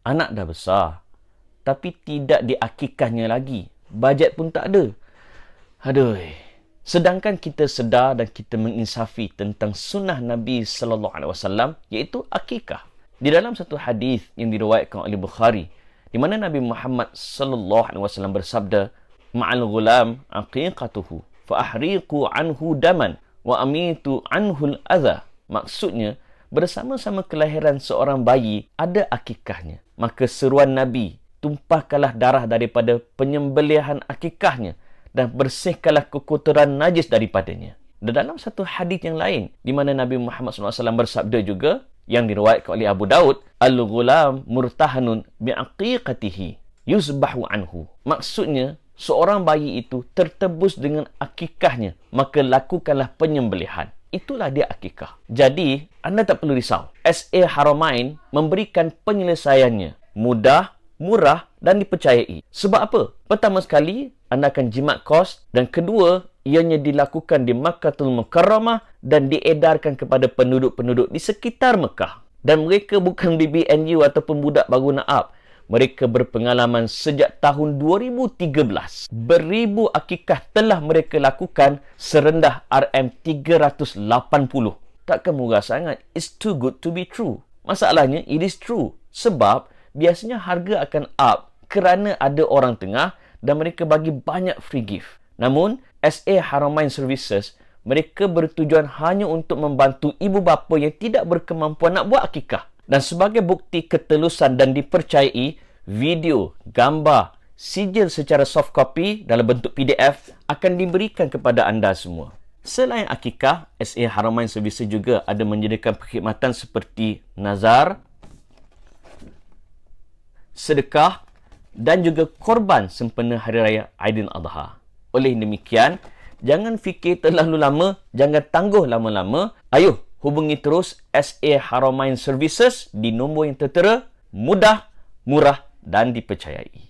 Anak dah besar, tapi tidak diakikahnya lagi. Bajet pun tak ada. Aduh. Sedangkan kita sedar dan kita menginsafi tentang sunnah Nabi sallallahu alaihi wasallam, iaitu akikah. Di dalam satu hadis yang diriwayatkan oleh Bukhari, di mana Nabi Muhammad sallallahu alaihi wasallam bersabda, "Ma'al ghulam aqiqatuhu fa ahriqu anhu daman wa amitu anhu al-adha." Maksudnya, bersama-sama kelahiran seorang bayi ada akikahnya. Maka seruan Nabi, tumpahkanlah darah daripada penyembelihan akikahnya dan bersihkanlah kekotoran najis daripadanya. Dan dalam satu hadis yang lain, di mana Nabi Muhammad SAW bersabda juga, yang diriwayatkan oleh Abu Daud, "Al-ghulam murtahanun bi'aqiqatihi yuzbahu anhu." Maksudnya, seorang bayi itu tertebus dengan akikahnya, maka lakukanlah penyembelihan. Itulah dia akikah. Jadi, anda tak perlu risau. SA Haramain memberikan penyelesaiannya mudah, murah dan dipercayai. Sebab apa? Pertama sekali, anda akan jimat kos, dan kedua, ianya dilakukan di Makkahul Mukarramah dan diedarkan kepada penduduk-penduduk di sekitar Mekah. Dan mereka bukan BBNU ataupun budak baru naab. Mereka berpengalaman sejak tahun 2013. Beribu akikah telah mereka lakukan serendah RM380. Takkan murah sangat? It's too good to be true. Masalahnya, it is true. Sebab biasanya harga akan up kerana ada orang tengah dan mereka bagi banyak free gift. Namun, SA Haramain Services, mereka bertujuan hanya untuk membantu ibu bapa yang tidak berkemampuan nak buat akikah. Dan sebagai bukti ketelusan dan dipercayai, video, gambar, sijil secara soft copy dalam bentuk PDF akan diberikan kepada anda semua. Selain akikah, SA Haramain Services juga ada menyediakan perkhidmatan seperti nazar, sedekah dan juga korban sempena Hari Raya Aidiladha. Oleh demikian, jangan fikir terlalu lama, jangan tangguh lama-lama. Ayuh, hubungi terus SA Haramain Services di nombor yang tertera, mudah, murah dan dipercayai.